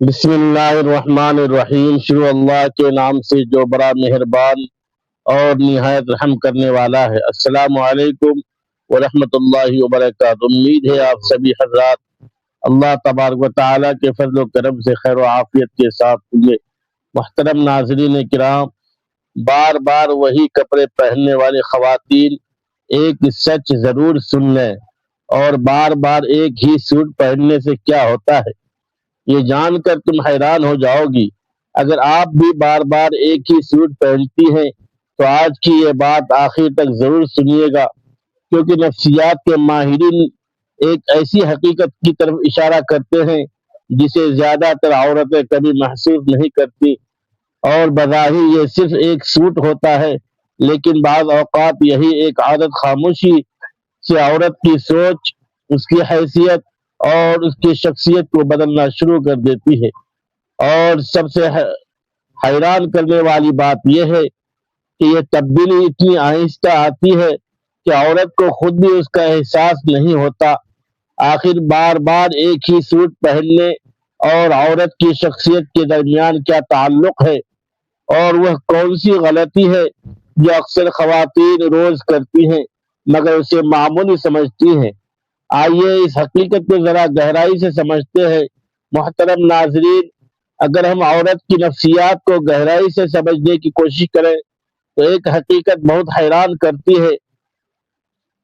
بسم اللہ الرحمن الرحیم، شروع اللہ کے نام سے جو بڑا مہربان اور نہایت رحم کرنے والا ہے۔ السلام علیکم ورحمۃ اللہ وبرکاتہ۔ امید ہے آپ سبھی حضرات اللہ تبارک و تعالیٰ کے فضل و کرم سے خیر و عافیت کے ساتھ ہوں گے۔ محترم ناظرین کرام، بار بار وہی کپڑے پہننے والی خواتین ایک سچ ضرور سن لیں، اور بار بار ایک ہی سوٹ پہننے سے کیا ہوتا ہے یہ جان کر تم حیران ہو جاؤ گی۔ اگر آپ بھی بار بار ایک ہی سوٹ پہنتی ہیں تو آج کی یہ بات آخر تک ضرور سنیے گا، کیونکہ نفسیات کے ماہرین ایک ایسی حقیقت کی طرف اشارہ کرتے ہیں جسے زیادہ تر عورتیں کبھی محسوس نہیں کرتی، اور بظاہر یہ صرف ایک سوٹ ہوتا ہے، لیکن بعض اوقات یہی ایک عادت خاموشی سے عورت کی سوچ، اس کی حیثیت اور اس کی شخصیت کو بدلنا شروع کر دیتی ہے۔ اور سب سے حیران کرنے والی بات یہ ہے کہ یہ تبدیلی اتنی آہستہ آتی ہے کہ عورت کو خود بھی اس کا احساس نہیں ہوتا۔ آخر بار بار ایک ہی سوٹ پہننے اور عورت کی شخصیت کے درمیان کیا تعلق ہے، اور وہ کون سی غلطی ہے جو اکثر خواتین روز کرتی ہیں مگر اسے معمولی سمجھتی ہیں؟ آئیے اس حقیقت کو ذرا گہرائی سے سمجھتے ہیں۔ محترم ناظرین، اگر ہم عورت کی نفسیات کو گہرائی سے سمجھنے کی کوشش کریں تو ایک حقیقت بہت حیران کرتی ہے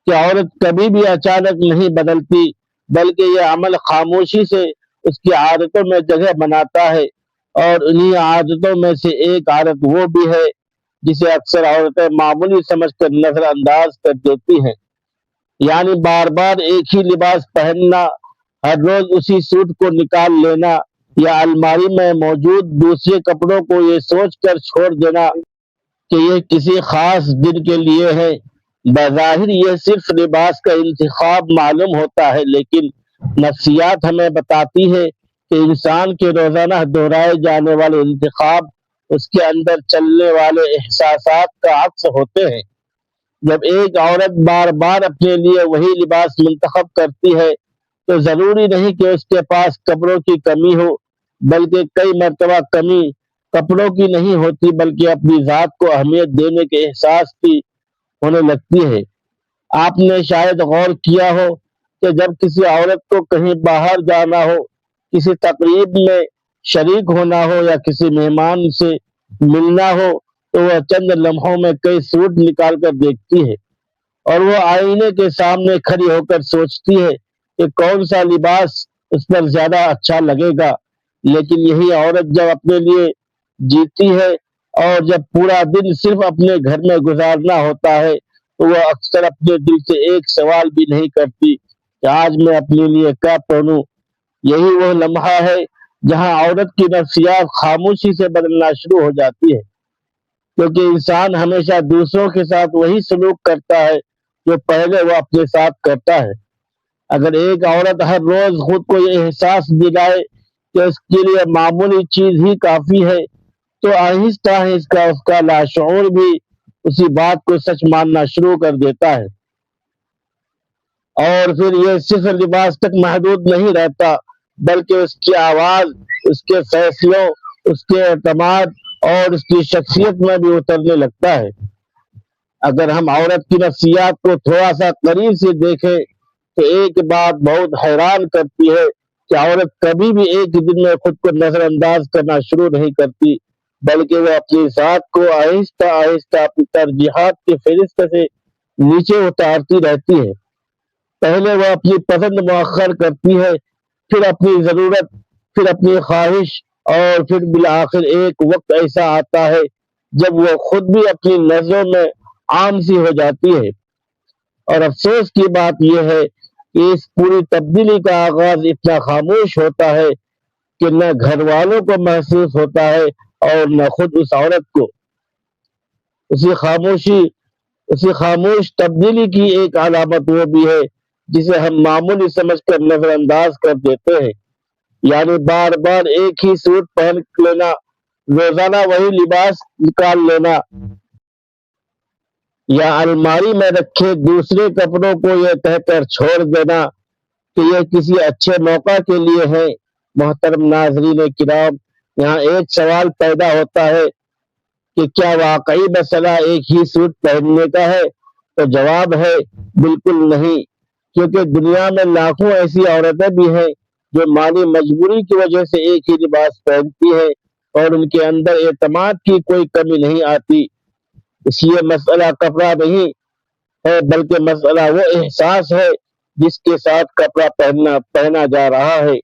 کہ عورت کبھی بھی اچانک نہیں بدلتی، بلکہ یہ عمل خاموشی سے اس کی عادتوں میں جگہ بناتا ہے۔ اور انہی عادتوں میں سے ایک عادت وہ بھی ہے جسے اکثر عورتیں معمولی سمجھ کر نظر انداز کر دیتی ہیں، یعنی بار بار ایک ہی لباس پہننا، ہر روز اسی سوٹ کو نکال لینا، یا الماری میں موجود دوسرے کپڑوں کو یہ سوچ کر چھوڑ دینا کہ یہ کسی خاص دن کے لیے ہے۔ بظاہر یہ صرف لباس کا انتخاب معلوم ہوتا ہے، لیکن نفسیات ہمیں بتاتی ہے کہ انسان کے روزانہ دہرائے جانے والے انتخاب اس کے اندر چلنے والے احساسات کا عکس ہوتے ہیں۔ جب ایک عورت بار بار اپنے لیے وہی لباس منتخب کرتی ہے تو ضروری نہیں کہ اس کے پاس کپڑوں کی کمی ہو، بلکہ کئی مرتبہ کمی کپڑوں کی نہیں ہوتی بلکہ اپنی ذات کو اہمیت دینے کے احساس کی ہونے لگتی ہے۔ آپ نے شاید غور کیا ہو کہ جب کسی عورت کو کہیں باہر جانا ہو، کسی تقریب میں شریک ہونا ہو یا کسی مہمان سے ملنا ہو تو وہ چند لمحوں میں کئی سوٹ نکال کر دیکھتی ہے، اور وہ آئینے کے سامنے کھڑی ہو کر سوچتی ہے کہ کون سا لباس اس پر زیادہ اچھا لگے گا۔ لیکن یہی عورت جب اپنے لیے جیتی ہے اور جب پورا دن صرف اپنے گھر میں گزارنا ہوتا ہے تو وہ اکثر اپنے دل سے ایک سوال بھی نہیں کرتی کہ آج میں اپنے لیے کیا پہنوں۔ یہی وہ لمحہ ہے جہاں عورت کی نفسیات خاموشی سے بدلنا شروع ہو جاتی ہے، کیونکہ انسان ہمیشہ دوسروں کے ساتھ وہی سلوک کرتا ہے جو پہلے وہ اپنے ساتھ کرتا ہے۔ اگر ایک عورت ہر روز خود کو یہ احساس دلائے کہ اس کے لیے معمولی چیز ہی کافی ہے تو آہستہ آہستہ اس کا لاشعور بھی اسی بات کو سچ ماننا شروع کر دیتا ہے، اور پھر یہ صرف لباس تک محدود نہیں رہتا بلکہ اس کی آواز، اس کے فیصلوں، اس کے اعتماد اور اس کی شخصیت میں بھی اترنے لگتا ہے۔ اگر ہم عورت کی نفسیات کو تھوڑا سا قریب سے دیکھیں تو ایک بات بہت حیران کرتی ہے کہ عورت کبھی بھی ایک دن میں خود کو نظر انداز کرنا شروع نہیں کرتی، بلکہ وہ اپنی ذات کو آہستہ آہستہ اپنی ترجیحات کی فہرست سے نیچے اتارتی رہتی ہے۔ پہلے وہ اپنی پسند مؤخر کرتی ہے، پھر اپنی ضرورت، پھر اپنی خواہش، اور پھر بالآخر ایک وقت ایسا آتا ہے جب وہ خود بھی اپنی نظروں میں عام سی ہو جاتی ہے۔ اور افسوس کی بات یہ ہے کہ اس پوری تبدیلی کا آغاز اتنا خاموش ہوتا ہے کہ نہ گھر والوں کو محسوس ہوتا ہے اور نہ خود اس عورت کو۔ اسی اسی خاموش تبدیلی کی ایک علامت وہ بھی ہے جسے ہم معمولی سمجھ کر نظر انداز کر دیتے ہیں، یعنی بار بار ایک ہی سوٹ پہن لینا، روزانہ وہی لباس نکال لینا، یا الماری میں رکھے دوسرے کپڑوں کو یہ کہہ کر چھوڑ دینا کہ یہ کسی اچھے موقع کے لیے ہے۔ محترم ناظرین کرام، یہاں ایک سوال پیدا ہوتا ہے کہ کیا واقعی مسئلہ ایک ہی سوٹ پہننے کا ہے؟ تو جواب ہے بالکل نہیں، کیونکہ دنیا میں لاکھوں ایسی عورتیں بھی ہیں جو مالی مجبوری کی وجہ سے ایک ہی لباس پہنتی ہیں اور ان کے اندر اعتماد کی کوئی کمی نہیں آتی۔ اس لیے مسئلہ کپڑا نہیں ہے، بلکہ مسئلہ وہ احساس ہے جس کے ساتھ کپڑا پہنا جا رہا ہے۔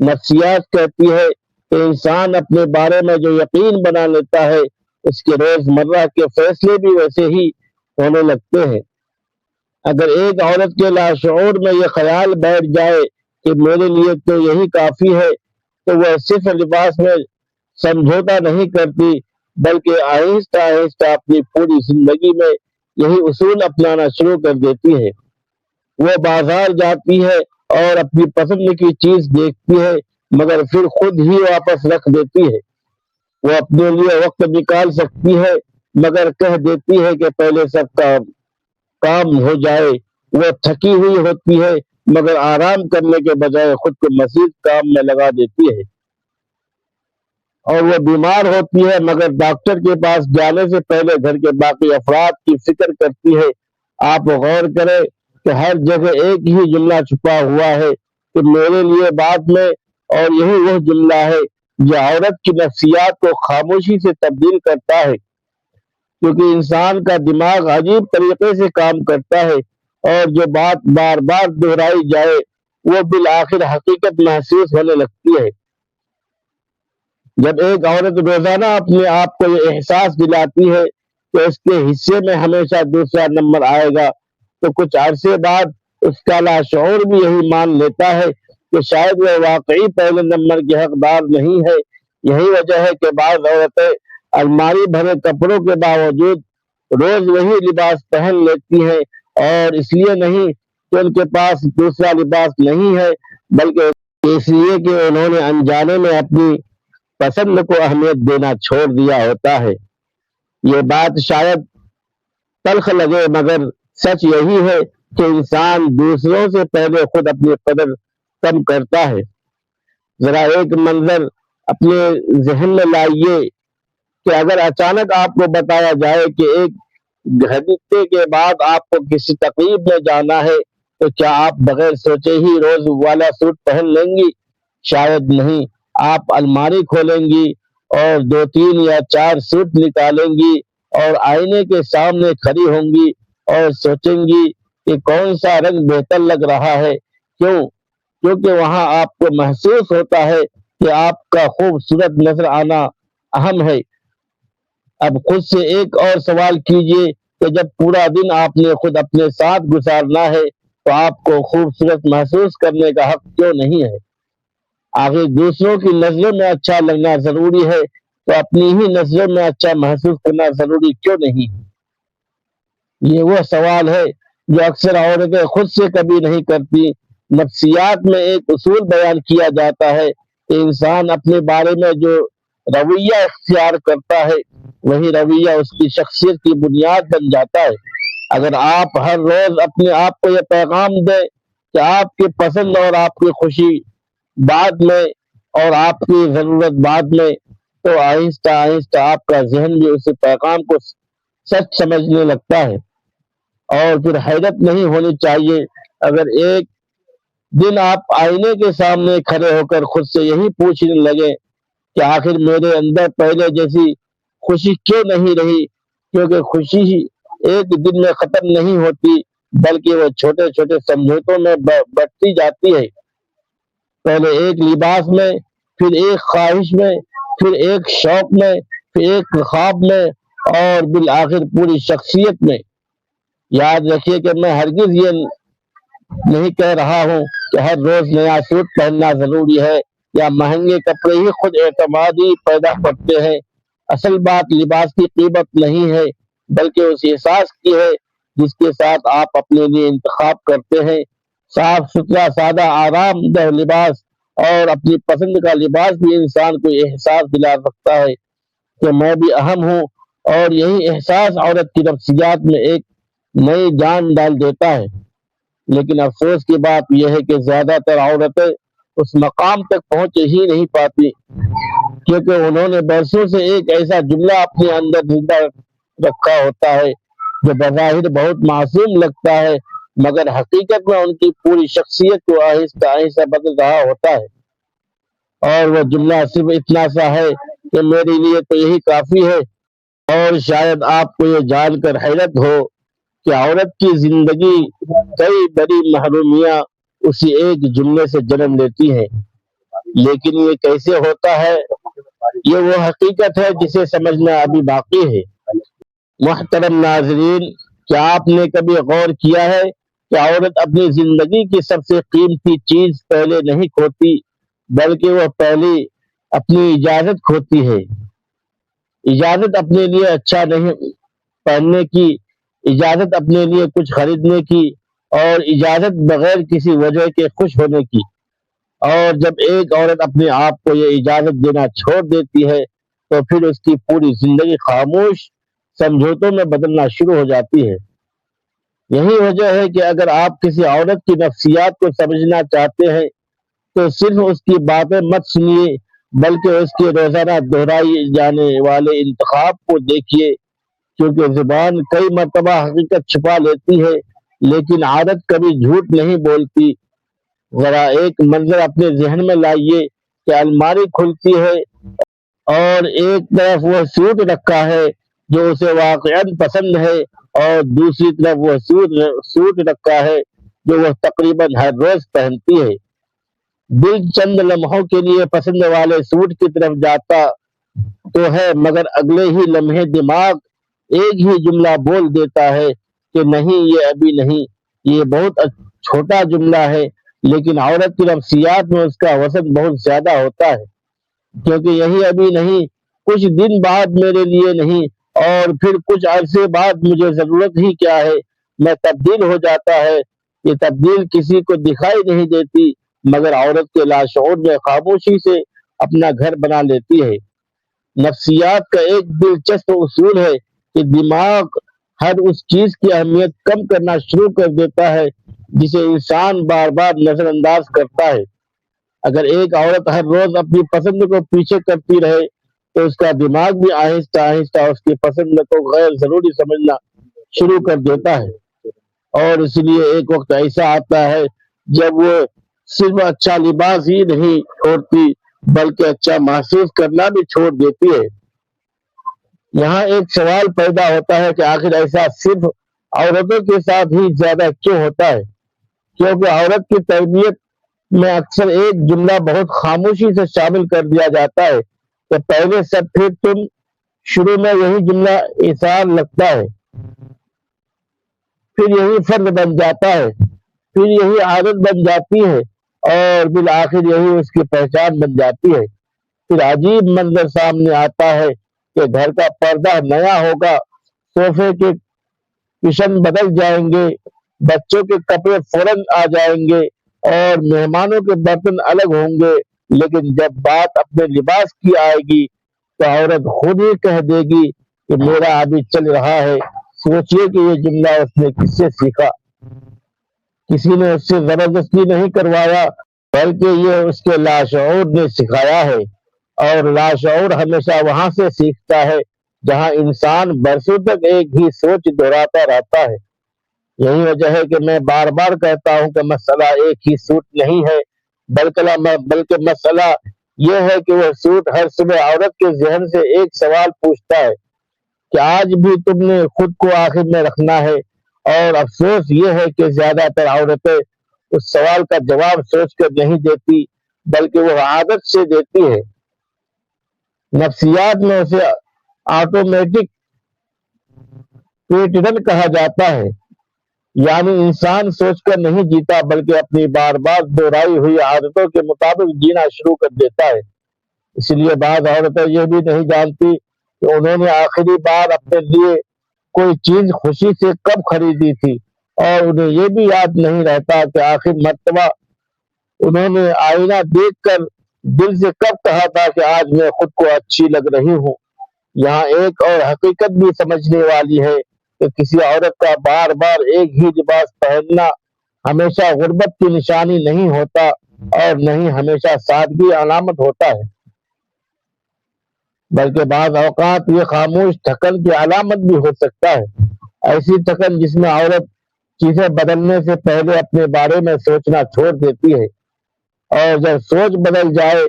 نفسیات کہتی ہے کہ انسان اپنے بارے میں جو یقین بنا لیتا ہے، اس کے روزمرہ کے فیصلے بھی ویسے ہی ہونے لگتے ہیں۔ اگر ایک عورت کے لاشعور میں یہ خیال بیٹھ جائے کہ میرے لیے تو یہی کافی ہے، تو وہ صرف لباس میں سمجھوتا نہیں کرتی، بلکہ آہستہ آہستہ اپنی پوری زندگی میں یہی اصول اپنانا شروع کر دیتی ہے۔ وہ بازار جاتی ہے اور اپنی پسند کی چیز دیکھتی ہے، مگر پھر خود ہی واپس رکھ دیتی ہے۔ وہ اپنے لیے وقت نکال سکتی ہے، مگر کہہ دیتی ہے کہ پہلے سب کام ہو جائے۔ وہ تھکی ہوئی ہوتی ہے، مگر آرام کرنے کے بجائے خود کو مزید کام میں لگا دیتی ہے۔ اور وہ بیمار ہوتی ہے، مگر ڈاکٹر کے پاس جانے سے پہلے گھر کے باقی افراد کی فکر کرتی ہے۔ آپ غور کریں کہ ہر جگہ ایک ہی جملہ چھپا ہوا ہے کہ میرے لیے بعد میں، اور یہی وہ جملہ ہے جو عورت کی نفسیات کو خاموشی سے تبدیل کرتا ہے، کیونکہ انسان کا دماغ عجیب طریقے سے کام کرتا ہے، اور جو بات بار بار دہرائی جائے وہ بالآخر حقیقت محسوس ہونے لگتی ہے۔ جب ایک عورت روزانہ اپنے آپ کو یہ احساس دلاتی ہے کہ اس کے حصے میں ہمیشہ دوسرا نمبر آئے گا، تو کچھ عرصے بعد اس کا لاشعور بھی یہی مان لیتا ہے کہ شاید وہ واقعی پہلے نمبر کی حقدار نہیں ہے۔ یہی وجہ ہے کہ بعض عورتیں الماری بھرے کپڑوں کے باوجود روز وہی لباس پہن لیتی ہیں، اور اس لیے نہیں کہ ان کے پاس دوسرا لباس نہیں ہے، بلکہ اس لیے کہ انہوں نے انجانے میں اپنی پسند کو اہمیت دینا چھوڑ دیا ہوتا ہے۔ یہ بات شاید تلخ لگے، مگر سچ یہی ہے کہ انسان دوسروں سے پہلے خود اپنی قدر کم کرتا ہے۔ ذرا ایک منظر اپنے ذہن میں لائیے کہ اگر اچانک آپ کو بتایا جائے کہ ایک گھنٹے کے بعد آپ کو کسی تقریب میں جانا ہے، تو کیا آپ بغیر سوچے ہی روز والا سوٹ پہن لیں گی؟ شاید نہیں۔ آپ الماری کھولیں گی اور 2 3 یا 4 سوٹ نکالیں گی اور آئینے کے سامنے کھڑی ہوں گی اور سوچیں گی کہ کون سا رنگ بہتر لگ رہا ہے۔ کیونکہ وہاں آپ کو محسوس ہوتا ہے کہ آپ کا خوبصورت نظر آنا اہم ہے۔ اب خود سے ایک اور سوال کیجئے کہ جب پورا دن آپ نے خود اپنے ساتھ گزارنا ہے، تو آپ کو خوبصورت محسوس کرنے کا حق کیوں نہیں ہے؟ آخر دوسروں کی نظروں میں اچھا لگنا ضروری ہے، تو اپنی ہی نظروں میں اچھا محسوس کرنا ضروری کیوں نہیں؟ یہ وہ سوال ہے جو اکثر عورتیں خود سے کبھی نہیں کرتی۔ نفسیات میں ایک اصول بیان کیا جاتا ہے کہ انسان اپنے بارے میں جو رویہ اختیار کرتا ہے، وہی رویہ اس کی شخصیت کی بنیاد بن جاتا ہے۔ اگر آپ ہر روز اپنے آپ کو یہ پیغام دیں کہ آپ کی پسند اور آپ کی خوشی بعد میں اور آپ کی ضرورت بعد میں، تو آہستہ آہستہ آپ کا ذہن بھی اس پیغام کو سچ سمجھنے لگتا ہے۔ اور پھر حیرت نہیں ہونی چاہیے اگر ایک دن آپ آئینے کے سامنے کھڑے ہو کر خود سے یہی پوچھنے لگے کہ آخر میرے اندر پہلے جیسی خوشی کیوں نہیں رہی؟ کیونکہ خوشی ایک دن میں ختم نہیں ہوتی، بلکہ وہ چھوٹے چھوٹے سمجھوتوں میں بڑھتی جاتی ہے۔ پہلے ایک لباس میں، پھر ایک خواہش میں، پھر ایک شوق میں، پھر ایک خواب میں، اور بالآخر پوری شخصیت میں۔ یاد رکھیے کہ میں ہرگز یہ نہیں کہہ رہا ہوں کہ ہر روز نیا سوٹ پہننا ضروری ہے یا مہنگے کپڑے ہی خود اعتمادی پیدا کرتے ہیں۔ اصل بات لباس کی قیمت نہیں ہے، بلکہ اس احساس کی ہے جس کے ساتھ آپ اپنے لیے انتخاب کرتے ہیں۔ صاف ستھرا سادہ آرام دہ لباس اور اپنی پسند کا لباس بھی انسان کو احساس دلا سکتا ہے کہ میں بھی اہم ہوں، اور یہی احساس عورت کی نفسیات میں ایک نئی جان ڈال دیتا ہے۔ لیکن افسوس کی بات یہ ہے کہ زیادہ تر عورتیں اس مقام تک پہنچ ہی نہیں پاتی، کیونکہ انہوں نے برسوں سے ایک ایسا جملہ اپنے اندر زندہ رکھا ہوتا ہے جو بظاہر بہت معصوم لگتا ہے، مگر حقیقت میں ان کی پوری شخصیت کو آہستہ آہستہ بدل رہا ہوتا ہے۔ اور وہ جملہ صرف اتنا سا ہے کہ میرے لیے تو یہی کافی ہے۔ اور شاید آپ کو یہ جان کر حیرت ہو کہ عورت کی زندگی کئی بڑی محرومیاں اسی ایک جملے سے جنم لیتی ہیں، لیکن یہ کیسے ہوتا ہے، یہ وہ حقیقت ہے جسے سمجھنا ابھی باقی ہے۔ محترم ناظرین، کیا آپ نے کبھی غور کیا ہے کہ عورت اپنی زندگی کی سب سے قیمتی چیز پہلے نہیں کھوتی، بلکہ وہ پہلے اپنی اجازت کھوتی ہے؟ اجازت اپنے لیے اچھا نہیں پہننے کی، اجازت اپنے لیے کچھ خریدنے کی، اور اجازت بغیر کسی وجہ کے خوش ہونے کی۔ اور جب ایک عورت اپنے آپ کو یہ اجازت دینا چھوڑ دیتی ہے تو پھر اس کی پوری زندگی خاموش سمجھوتوں میں بدلنا شروع ہو جاتی ہے۔ یہی وجہ ہے کہ اگر آپ کسی عورت کی نفسیات کو سمجھنا چاہتے ہیں تو صرف اس کی باتیں مت سنیے، بلکہ اس کے روزانہ دہرائی جانے والے انتخاب کو دیکھیے، کیونکہ زبان کئی مرتبہ حقیقت چھپا لیتی ہے لیکن عادت کبھی جھوٹ نہیں بولتی۔ ذرا ایک منظر اپنے ذہن میں لائیے کہ الماری کھلتی ہے اور ایک طرف وہ سوٹ رکھا ہے جو اسے واقعاً پسند ہے، اور دوسری طرف وہ سوٹ رکھا ہے جو وہ تقریباً ہر روز پہنتی ہے۔ دل چند لمحوں کے لیے پسند والے سوٹ کی طرف جاتا تو ہے، مگر اگلے ہی لمحے دماغ ایک ہی جملہ بول دیتا ہے کہ نہیں، یہ ابھی نہیں۔ یہ بہت چھوٹا جملہ ہے، لیکن عورت کی نفسیات میں اس کا وزن بہت زیادہ ہوتا ہے، کیونکہ یہی ابھی نہیں کچھ دن بعد میرے لیے نہیں، اور پھر کچھ عرصے بعد مجھے ضرورت ہی کیا ہے، میں تبدیل ہو جاتا ہے۔ یہ تبدیل کسی کو دکھائی نہیں دیتی، مگر عورت کے لاشعور میں خاموشی سے اپنا گھر بنا لیتی ہے۔ نفسیات کا ایک دلچسپ اصول ہے کہ دماغ ہر اس چیز کی اہمیت کم کرنا شروع کر دیتا ہے جسے انسان بار بار نظر انداز کرتا ہے۔ اگر ایک عورت ہر روز اپنی پسند کو پیچھے کرتی رہے تو اس کا دماغ بھی آہستہ آہستہ اس کی پسند کو غیر ضروری سمجھنا شروع کر دیتا ہے، اور اس لیے ایک وقت ایسا آتا ہے جب وہ صرف اچھا لباس ہی نہیں چھوڑتی بلکہ اچھا محسوس کرنا بھی چھوڑ دیتی ہے۔ یہاں ایک سوال پیدا ہوتا ہے کہ آخر ایسا صرف عورتوں کے ساتھ ہی زیادہ کیوں ہوتا ہے؟ کیونکہ عورت کی تربیت میں اکثر ایک جملہ بہت خاموشی سے شامل کر دیا جاتا ہے کہ پہلے سب پھر تم۔ شروع میں یہی جملہ اثار لگتا ہے، پھر یہی فرض بن جاتا ہے، پھر یہی عادت بن جاتی ہے، اور بالآخر یہی اس کی پہچان بن جاتی ہے۔ پھر عجیب منظر سامنے آتا ہے کہ گھر کا پردہ نیا ہوگا، صوفے کے کشن بدل جائیں گے، بچوں کے کپڑے فوراً آ جائیں گے، اور مہمانوں کے برتن الگ ہوں گے، لیکن جب بات اپنے لباس کی آئے گی تو عورت خود ہی کہہ دے گی کہ میرا ابھی چل رہا ہے۔ سوچئے کہ یہ جملہ اس نے کس سے سیکھا؟ کسی نے اس سے زبردستی نہیں کروایا، بلکہ یہ اس کے لاشعور نے سکھایا ہے، اور لاشعور ہمیشہ وہاں سے سیکھتا ہے جہاں انسان برسوں تک ایک ہی سوچ دہراتا رہتا ہے۔ یہی وجہ ہے کہ میں بار بار کہتا ہوں کہ مسئلہ ایک ہی سوٹ نہیں ہے، بلکہ مسئلہ یہ ہے کہ وہ سوٹ ہر صبح عورت کے ذہن سے ایک سوال پوچھتا ہے کہ آج بھی تم نے خود کو آخر میں رکھنا ہے۔ اور افسوس یہ ہے کہ زیادہ تر عورتیں اس سوال کا جواب سوچ کر نہیں دیتی، بلکہ وہ عادت سے دیتی ہے۔ نفسیات میں اسے آٹومیٹک پیٹرن کہا جاتا ہے، یعنی انسان سوچ کر نہیں جیتا بلکہ اپنی بار بار دہرائی ہوئی عادتوں کے مطابق جینا شروع کر دیتا ہے۔ اس لیے بعض عورتیں یہ بھی نہیں جانتی کہ انہوں نے آخری بار اپنے لیے کوئی چیز خوشی سے کب خریدی تھی، اور انہیں یہ بھی یاد نہیں رہتا کہ آخر مرتبہ انہوں نے آئینہ دیکھ کر دل سے کب کہا تھا کہ آج میں خود کو اچھی لگ رہی ہوں۔ یہاں ایک اور حقیقت بھی سمجھنے والی ہے کہ کسی عورت کا بار بار ایک ہی لباس پہننا ہمیشہ غربت کی نشانی نہیں ہوتا، اور نہ ہی ہمیشہ سادگی علامت ہوتا ہے، بلکہ بعض اوقات یہ خاموش تھکن کی علامت بھی ہو سکتا ہے۔ ایسی تھکن جس میں عورت چیزیں بدلنے سے پہلے اپنے بارے میں سوچنا چھوڑ دیتی ہے، اور جب سوچ بدل جائے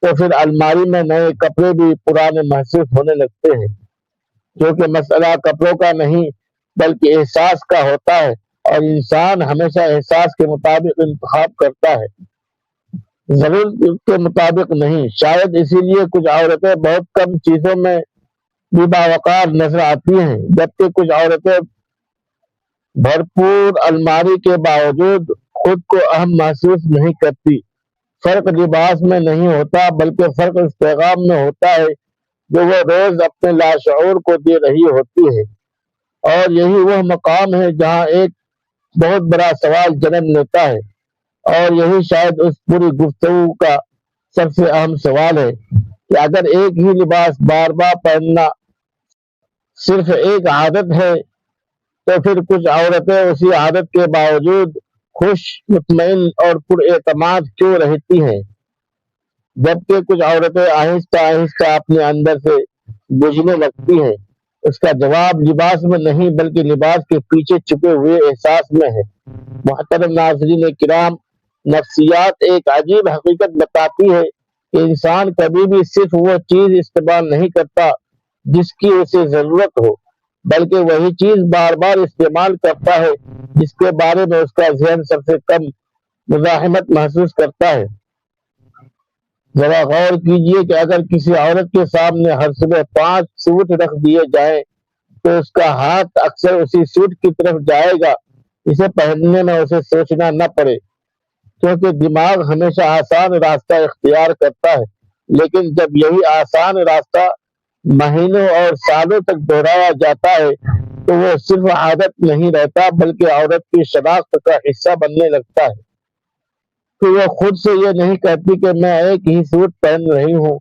تو پھر الماری میں نئے کپڑے بھی پرانے محسوس ہونے لگتے ہیں، کیونکہ مسئلہ کپڑوں کا نہیں بلکہ احساس کا ہوتا ہے، اور انسان ہمیشہ احساس کے مطابق انتخاب کرتا ہے، ضرورت کے مطابق نہیں۔ شاید اسی لیے کچھ عورتیں بہت کم چیزوں میں بھی باوقار نظر آتی ہیں، جبکہ کچھ عورتیں بھرپور الماری کے باوجود خود کو اہم محسوس نہیں کرتی۔ فرق لباس میں نہیں ہوتا بلکہ فرق اس پیغام میں ہوتا ہے جو وہ روز اپنے لاشعور کو دے رہی ہوتی ہے، اور یہی وہ مقام ہے جہاں ایک بہت بڑا سوال جنم لیتا ہے، اور یہی شاید اس پوری گفتگو کا سب سے اہم سوال ہے کہ اگر ایک ہی لباس بار بار پہننا صرف ایک عادت ہے تو پھر کچھ عورتیں اسی عادت کے باوجود خوش، مطمئن اور پر اعتماد کیوں رہتی ہیں، جبکہ کچھ عورتیں آہستہ آہستہ اپنے اندر سے بجھنے لگتی ہیں؟ اس کا جواب لباس میں نہیں بلکہ لباس کے پیچھے چھپے ہوئے احساس میں ہے۔ محترم ناظرین کرام، نفسیات ایک عجیب حقیقت بتاتی ہے کہ انسان کبھی بھی صرف وہ چیز استعمال نہیں کرتا جس کی اسے ضرورت ہو، بلکہ وہی چیز بار بار استعمال کرتا ہے جس کے بارے میں اس کا ذہن سب سے کم مزاحمت محسوس کرتا ہے۔ ذرا غور کیجئے کہ اگر کسی عورت کے سامنے ہر صبح 5 سوٹ رکھ دیے جائیں تو اس کا ہاتھ اکثر اسی سوٹ کی طرف جائے گا اسے پہننے میں اسے سوچنا نہ پڑے، کیونکہ دماغ ہمیشہ آسان راستہ اختیار کرتا ہے۔ لیکن جب یہی آسان راستہ مہینوں اور سالوں تک دہرایا جاتا ہے تو وہ صرف عادت نہیں رہتا بلکہ عورت کی شناخت کا حصہ بننے لگتا ہے۔ کہ وہ خود سے یہ نہیں کہتی کہ میں ایک ہی سوٹ پہن رہی ہوں،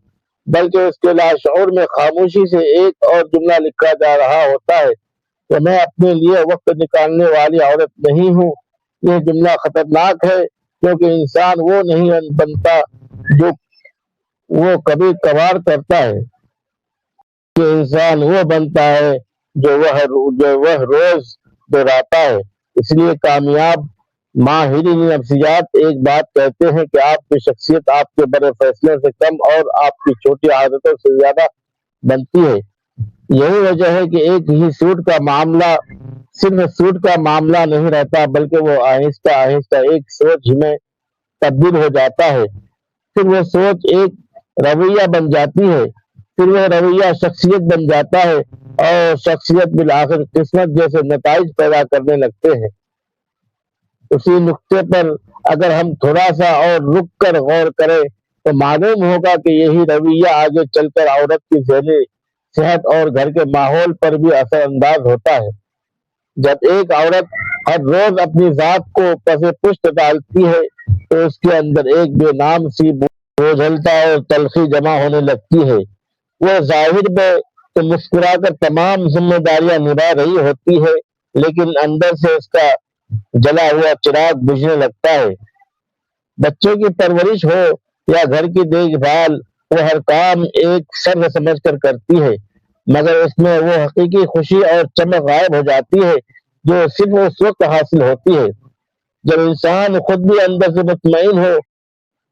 بلکہ اس کے لاشعور میں خاموشی سے ایک اور جملہ لکھا جا رہا ہوتا ہے کہ میں اپنے لیے وقت نکالنے والی عورت نہیں ہوں۔ یہ جملہ خطرناک ہے کیونکہ انسان وہ نہیں بنتا جو وہ کبھی کبھار کرتا ہے، کہ انسان وہ بنتا ہے جو وہ روز دہراتا ہے۔ اس لیے کامیاب ماہرین نفسیات ایک بات کہتے ہیں کہ آپ کی شخصیت آپ کے بڑے فیصلے سے کم اور آپ کی چھوٹی عادتوں سے زیادہ بنتی ہے۔ یہی وجہ ہے کہ ایک ہی سوٹ کا معاملہ صرف سوٹ کا معاملہ نہیں رہتا بلکہ وہ آہستہ آہستہ ایک سوچ میں تبدیل ہو جاتا ہے، پھر وہ سوچ ایک رویہ بن جاتی ہے، پھر وہ رویہ شخصیت بن جاتا ہے، اور شخصیت بالآخر قسمت جیسے نتائج پیدا کرنے لگتے ہیں۔ اسی نقطے پر اگر ہم تھوڑا سا اور رک کر غور کریں تو معلوم ہوگا کہ یہی رویہ آگے چل کر عورت کی ذہنی صحت اور گھر کے ماحول پر بھی اثر انداز ہوتا ہے۔ جب ایک عورت ہر روز اپنی ذات کو پس پشت ڈالتی ہے تو اس کے اندر ایک بے نام سی بوجھلتا اور تلخی جمع ہونے لگتی ہے۔ وہ ظاہر میں تو مسکرا کر تمام ذمہ داریاں نبھا رہی ہوتی ہے، لیکن اندر سے اس کا جلا ہوا چراغ بجھنے لگتا ہے۔ بچوں کی پرورش ہو یا گھر کی دیکھ بھال، وہ ہر کام ایک سر سمجھ کر کرتی ہے، مگر اس میں وہ حقیقی خوشی اور چمک غائب ہو جاتی ہے جو صرف اس وقت حاصل ہوتی ہے جب انسان خود بھی اندر سے مطمئن ہو۔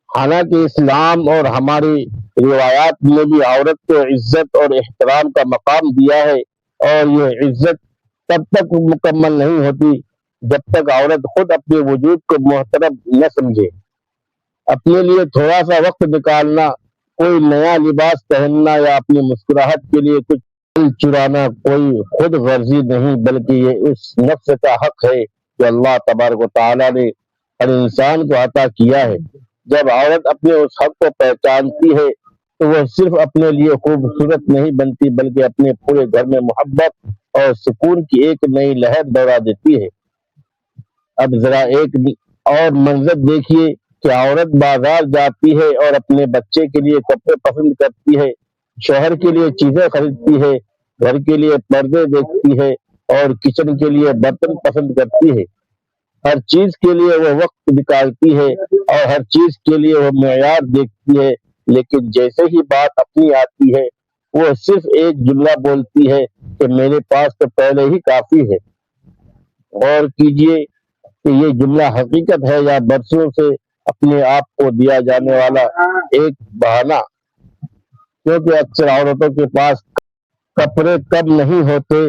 حالانکہ اسلام اور ہماری روایات نے بھی عورت کو عزت اور احترام کا مقام دیا ہے، اور یہ عزت تب تک مکمل نہیں ہوتی جب تک عورت خود اپنے وجود کو محترم نہ سمجھے۔ اپنے لیے تھوڑا سا وقت نکالنا، کوئی نیا لباس پہننا یا اپنی مسکراہٹ کے لیے کچھ چرانا کوئی خود غرضی نہیں بلکہ یہ اس نفس کا حق ہے جو اللہ تبارک و تعالیٰ نے ہر انسان کو عطا کیا ہے۔ جب عورت اپنے اس حق کو پہچانتی ہے تو وہ صرف اپنے لیے خوبصورت نہیں بنتی بلکہ اپنے پورے گھر میں محبت اور سکون کی ایک نئی لہر دوڑا دیتی ہے۔ اب ذرا ایک اور منظر دیکھیے کہ عورت بازار جاتی ہے اور اپنے بچے کے لیے کپڑے پسند کرتی ہے، شوہر کے لیے چیزیں خریدتی ہے، گھر کے لیے پردے دیکھتی ہے اور کچن کے لیے برتن پسند کرتی ہے۔ ہر چیز کے لیے وہ وقت نکالتی ہے، اور ہر چیز کے لیے وہ معیار دیکھتی ہے، لیکن جیسے ہی بات اپنی آتی ہے وہ صرف ایک جملہ بولتی ہے کہ میرے پاس تو پہلے ہی کافی ہے۔ غور کیجئے کہ یہ جملہ حقیقت ہے یا برسوں سے اپنے آپ کو دیا جانے والا ایک بہانہ، کیونکہ اکثر عورتوں کے پاس کپڑے کم نہیں ہوتے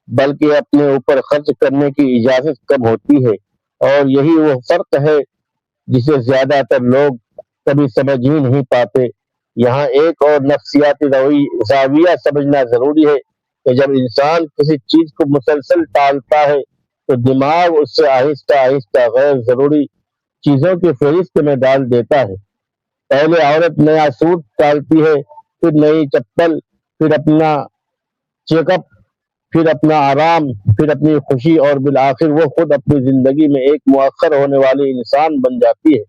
بلکہ اپنے اوپر خرچ کرنے کی اجازت کم ہوتی ہے، اور یہی وہ فرق ہے جسے زیادہ تر لوگ کبھی سمجھ ہی نہیں پاتے۔ یہاں ایک اور نفسیاتی زاویہ سمجھنا ضروری ہے کہ جب انسان کسی چیز کو مسلسل ٹالتا ہے تو دماغ اس سے آہستہ آہستہ غیر ضروری چیزوں کی فہرست میں ڈال دیتا ہے۔ پہلے عورت نیا سوٹ ٹالتی ہے، پھر نئی چپل، پھر اپنا چیک اپ، پھر اپنا آرام، پھر اپنی خوشی، اور بالآخر وہ خود اپنی زندگی میں ایک مؤخر ہونے والی انسان بن جاتی ہے۔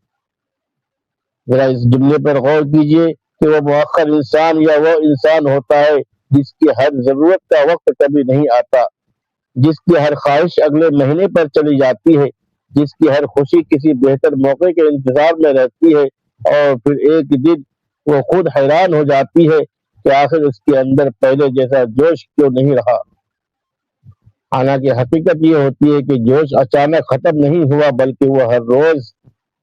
ذرا اس جملے پر غور کیجئے کہ وہ مؤخر انسان یا وہ انسان ہوتا ہے جس کی ہر ضرورت کا وقت کبھی نہیں آتا، جس کی ہر خواہش اگلے مہینے پر چلی جاتی ہے، جس کی ہر خوشی کسی بہتر موقع کے انتظار میں رہتی ہے، اور پھر ایک دن وہ خود حیران ہو جاتی ہے کہ آخر اس کے اندر پہلے جیسا جوش کیوں نہیں رہا۔ حالانکہ حقیقت یہ ہوتی ہے کہ جوش اچانک ختم نہیں ہوا بلکہ وہ ہر روز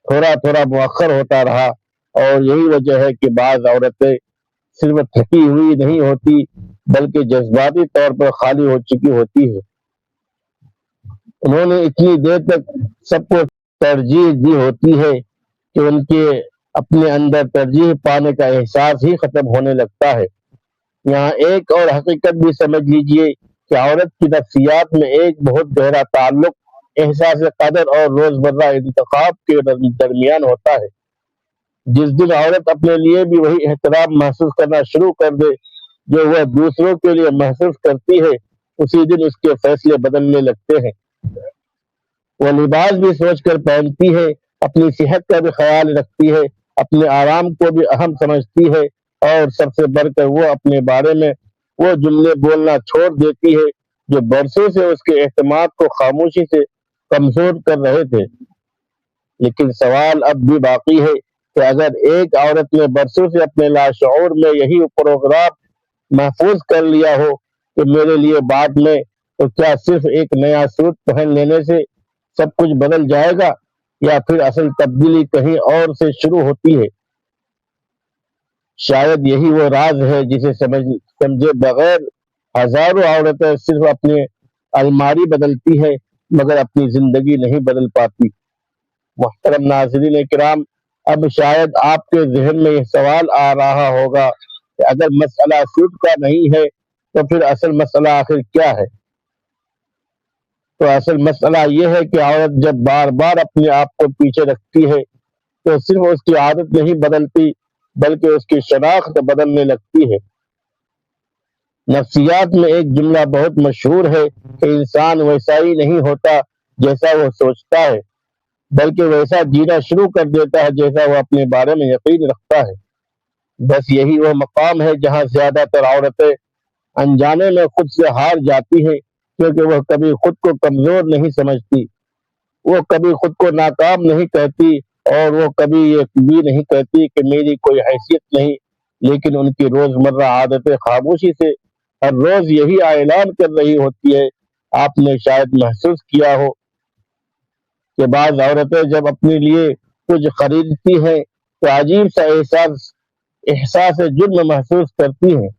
تھوڑا تھوڑا مؤخر ہوتا رہا، اور یہی وجہ ہے کہ بعض عورتیں صرف تھکی ہوئی نہیں ہوتی بلکہ جذباتی طور پر خالی ہو چکی ہوتی ہے۔ انہوں نے اتنی دیر تک سب کو ترجیح دی ہوتی ہے کہ ان کے اپنے اندر ترجیح پانے کا احساس ہی ختم ہونے لگتا ہے۔ یہاں ایک اور حقیقت بھی سمجھ لیجئے کہ عورت کی نفسیات میں ایک بہت گہرا تعلق احساس قدر اور روزمرہ انتخاب کے درمیان ہوتا ہے۔ جس دن عورت اپنے لیے بھی وہی احترام محسوس کرنا شروع کر دے جو وہ دوسروں کے لیے محسوس کرتی ہے، اسی دن اس کے فیصلے بدلنے لگتے ہیں۔ وہ لباس بھی سوچ کر پہنتی ہے، اپنی صحت کا بھی خیال رکھتی ہے، اپنے آرام کو بھی اہم سمجھتی ہے، اور سب سے بڑھ کر وہ اپنے بارے میں وہ جملے بولنا چھوڑ دیتی ہے جو برسوں سے اس کے اعتماد کو خاموشی سے کمزور کر رہے تھے۔ لیکن سوال اب بھی باقی ہے کہ اگر ایک عورت نے برسوں سے اپنے لاشعور میں یہی پروگرام محفوظ کر لیا ہو کہ میرے لیے بعد میں، تو کیا صرف ایک نیا سوٹ پہن لینے سے سب کچھ بدل جائے گا، یا پھر اصل تبدیلی کہیں اور سے شروع ہوتی ہے؟ شاید یہی وہ راز ہے جسے سمجھے بغیر ہزاروں عورتیں صرف اپنی الماری بدلتی ہے مگر اپنی زندگی نہیں بدل پاتی۔ محترم ناظرین کرام، اب شاید آپ کے ذہن میں یہ سوال آ رہا ہوگا کہ اگر مسئلہ سوٹ کا نہیں ہے تو پھر اصل مسئلہ آخر کیا ہے؟ تو اصل مسئلہ یہ ہے کہ عورت جب بار بار اپنے آپ کو پیچھے رکھتی ہے تو صرف اس کی عادت نہیں بدلتی بلکہ اس کی شناخت بدلنے لگتی ہے۔ نفسیات میں ایک جملہ بہت مشہور ہے کہ انسان ویسا ہی نہیں ہوتا جیسا وہ سوچتا ہے، بلکہ ویسا جینا شروع کر دیتا ہے جیسا وہ اپنے بارے میں یقین رکھتا ہے۔ بس یہی وہ مقام ہے جہاں زیادہ تر عورتیں انجانے میں خود سے ہار جاتی ہیں، کیونکہ وہ کبھی خود کو کمزور نہیں سمجھتی، وہ کبھی خود کو ناکام نہیں کہتی، اور وہ کبھی یہ بھی نہیں کہتی کہ میری کوئی حیثیت نہیں، لیکن ان کی روزمرہ عادتیں خاموشی سے ہر روز یہی اعلان کر رہی ہوتی ہے۔ آپ نے شاید محسوس کیا ہو کہ بعض عورتیں جب اپنے لیے کچھ خریدتی ہیں تو عجیب سا احساس جرم محسوس کرتی ہیں۔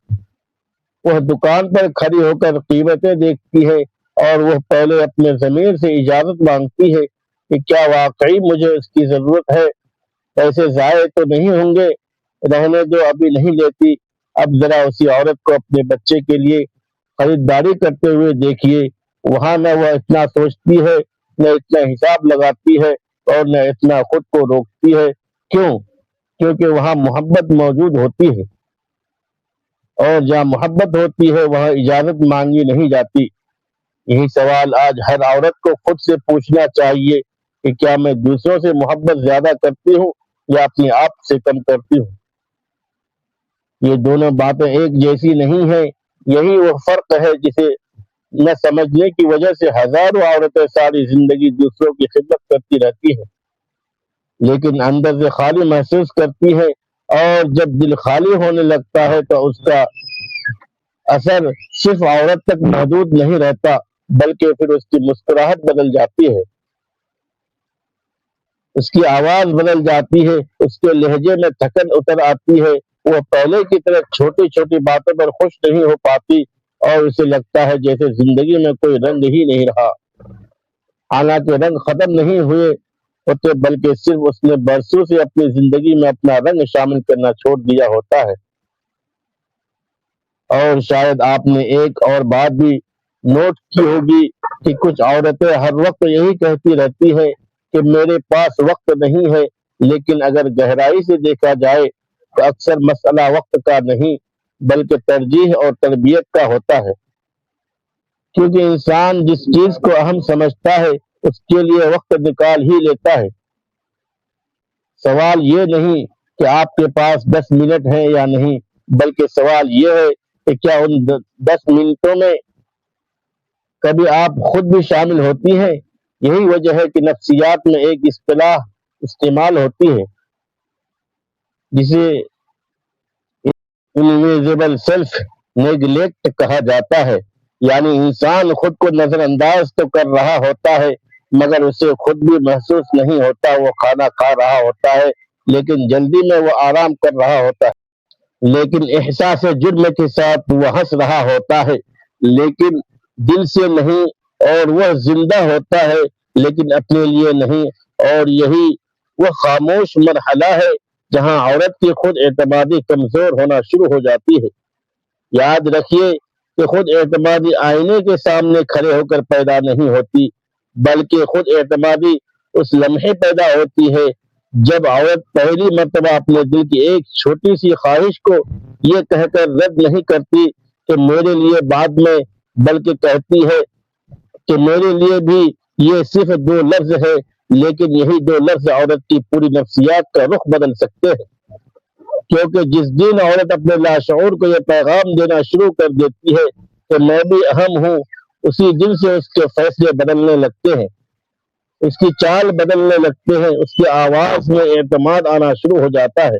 وہ دکان پر کھڑی ہو کر قیمتیں دیکھتی ہے اور وہ پہلے اپنے ضمیر سے اجازت مانگتی ہے کہ کیا واقعی مجھے اس کی ضرورت ہے، پیسے ضائع تو نہیں ہوں گے، رہنے دو ابھی نہیں لیتی۔ اب ذرا اسی عورت کو اپنے بچے کے لیے خریداری کرتے ہوئے دیکھیے، وہاں نہ وہ اتنا سوچتی ہے، نہ اتنا حساب لگاتی ہے، اور نہ اتنا خود کو روکتی ہے۔ کیوں؟ کیونکہ وہاں محبت موجود ہوتی ہے، اور جہاں محبت ہوتی ہے وہاں اجازت مانگی نہیں جاتی۔ یہی سوال آج ہر عورت کو خود سے پوچھنا چاہیے کہ کیا میں دوسروں سے محبت زیادہ کرتی ہوں یا اپنے آپ سے کم کرتی ہوں؟ یہ دونوں باتیں ایک جیسی نہیں ہیں۔ یہی وہ فرق ہے جسے نہ سمجھنے کی وجہ سے ہزاروں عورتیں ساری زندگی دوسروں کی خدمت کرتی رہتی ہیں۔ لیکن اندر سے خالی محسوس کرتی ہے، اور جب دل خالی ہونے لگتا ہے تو اس کا اثر صرف عورت تک محدود نہیں رہتا، بلکہ پھر اس کی مسکراہٹ بدل جاتی ہے، اس کی آواز بدل جاتی ہے، اس کے لہجے میں تھکن اتر آتی ہے، وہ پہلے کی طرح چھوٹی چھوٹی باتوں پر خوش نہیں ہو پاتی، اور اسے لگتا ہے جیسے زندگی میں کوئی رنگ ہی نہیں رہا، حالانکہ رنگ ختم نہیں ہوئے ہوتے، بلکہ صرف اس نے برسوں سے اپنی زندگی میں اپنا رنگ شامل کرنا چھوڑ دیا ہوتا ہے۔ اور شاید آپ نے ایک اور بات بھی نوٹ کی ہوگی کہ کچھ عورتیں ہر وقت یہی کہتی رہتی ہیں کہ میرے پاس وقت نہیں ہے، لیکن اگر گہرائی سے دیکھا جائے تو اکثر مسئلہ وقت کا نہیں، بلکہ ترجیح اور تربیت کا ہوتا ہے، کیونکہ انسان جس چیز کو اہم سمجھتا ہے اس کے لیے وقت نکال ہی لیتا ہے۔ سوال یہ نہیں کہ آپ کے پاس 10 منٹ ہیں یا نہیں، بلکہ سوال یہ ہے کہ کیا ان 10 منٹوں میں کبھی آپ خود بھی شامل ہوتی ہیں۔ یہی وجہ ہے کہ نفسیات میں ایک اصطلاح استعمال ہوتی ہے جسے انویزیبل سیلف نیگلیکٹ کہا جاتا ہے، یعنی انسان خود کو نظر انداز تو کر رہا ہوتا ہے، مگر اسے خود بھی محسوس نہیں ہوتا، وہ کھانا کھا رہا ہوتا ہے لیکن جلدی میں وہ آرام کر رہا ہوتا ہے، لیکن احساس جرم کے ساتھ وہ ہنس رہا ہوتا ہے لیکن دل سے نہیں، اور وہ زندہ ہوتا ہے لیکن اپنے لیے نہیں، اور یہی وہ خاموش مرحلہ ہے جہاں عورت کی خود اعتمادی کمزور ہونا شروع ہو جاتی ہے۔ یاد رکھیے کہ خود اعتمادی آئینے کے سامنے کھڑے ہو کر پیدا نہیں ہوتی، بلکہ خود اعتمادی اس لمحے پیدا ہوتی ہے جب عورت پہلی مرتبہ اپنے دل کی ایک چھوٹی سی خواہش کو یہ کہہ کر رد نہیں کرتی کہ میرے لیے بعد میں، بلکہ کہتی ہے کہ میرے لیے بھی یہ صرف 2 لفظ ہے، لیکن یہی 2 لفظ عورت کی پوری نفسیات کا رخ بدل سکتے ہیں، کیونکہ جس دن عورت اپنے لاشعور کو یہ پیغام دینا شروع کر دیتی ہے کہ میں بھی اہم ہوں، اسی دن سے اس کے فیصلے بدلنے لگتے ہیں، اس کی چال بدلنے لگتے ہیں، اس کی آواز میں اعتماد آنا شروع ہو جاتا ہے،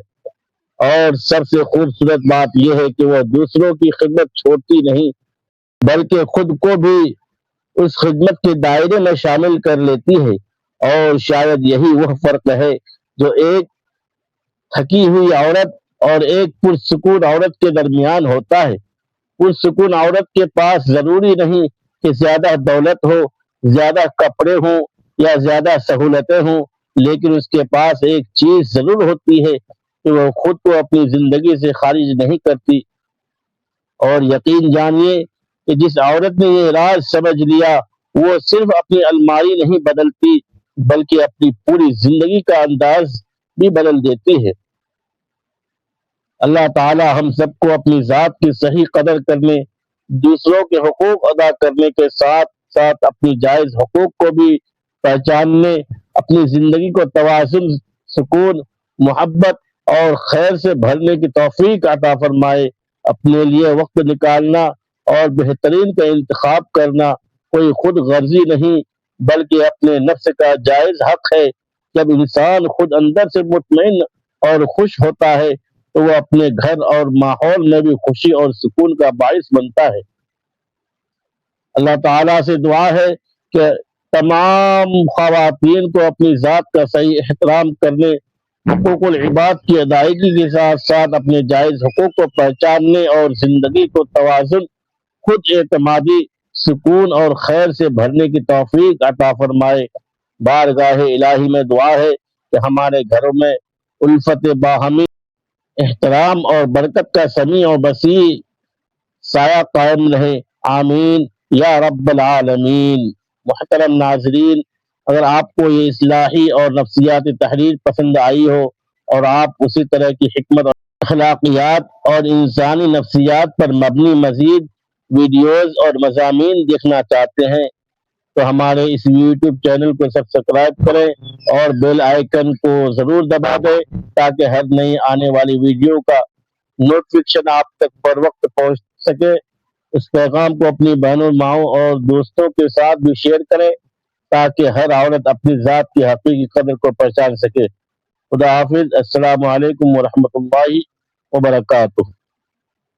اور سب سے خوبصورت بات یہ ہے کہ وہ دوسروں کی خدمت چھوڑتی نہیں، بلکہ خود کو بھی اس خدمت کے دائرے میں شامل کر لیتی ہے، اور شاید یہی وہ فرق ہے جو ایک تھکی ہوئی عورت اور ایک پرسکون عورت کے درمیان ہوتا ہے۔ پرسکون عورت کے پاس ضروری نہیں کہ زیادہ دولت ہو، زیادہ کپڑے ہوں یا زیادہ سہولتیں ہوں، لیکن اس کے پاس ایک چیز ضرور ہوتی ہے کہ وہ خود کو اپنی زندگی سے خارج نہیں کرتی، اور یقین جانیے کہ جس عورت نے یہ راز سمجھ لیا وہ صرف اپنی الماری نہیں بدلتی، بلکہ اپنی پوری زندگی کا انداز بھی بدل دیتی ہے۔ اللہ تعالی ہم سب کو اپنی ذات کی صحیح قدر کرنے، دوسروں کے حقوق ادا کرنے کے ساتھ ساتھ اپنی جائز حقوق کو بھی پہچاننے، اپنی زندگی کو توازن، سکون، محبت اور خیر سے بھرنے کی توفیق عطا فرمائے۔ اپنے لیے وقت نکالنا اور بہترین کا انتخاب کرنا کوئی خود غرضی نہیں، بلکہ اپنے نفس کا جائز حق ہے۔ جب انسان خود اندر سے مطمئن اور خوش ہوتا ہے تو وہ اپنے گھر اور ماحول میں بھی خوشی اور سکون کا باعث بنتا ہے۔ اللہ تعالیٰ سے دعا ہے کہ تمام خواتین کو اپنی ذات کا صحیح احترام کرنے، حقوق العباد کی ادائیگی کے ساتھ ساتھ اپنے جائز حقوق کو پہچاننے اور زندگی کو توازن، خود اعتمادی، سکون اور خیر سے بھرنے کی توفیق عطا فرمائے۔ بارگاہ الہی میں دعا ہے کہ ہمارے گھروں میں الفت باہمی، احترام اور برکت کا سمیع اور وسیع سایہ قائم رہے، آمین یا رب العالمین۔ محترم ناظرین، اگر آپ کو یہ اصلاحی اور نفسیاتی تحریر پسند آئی ہو اور آپ اسی طرح کی حکمت اور اخلاقیات اور انسانی نفسیات پر مبنی مزید ویڈیوز اور مضامین دیکھنا چاہتے ہیں تو ہمارے اس یوٹیوب چینل کو سبسکرائب کریں اور بیل آئیکن کو ضرور دبا دیں تاکہ ہر نئی آنے والی ویڈیو کا نوٹیفیکیشن آپ تک پر وقت پہنچ سکے۔ اس پیغام کو اپنی بہنوں، ماؤں اور دوستوں کے ساتھ بھی شیئر کریں تاکہ ہر عورت اپنی ذات کی حقیقی قدر کو پہچان سکے۔ خدا حافظ، السلام علیکم ورحمۃ اللہ وبرکاتہ۔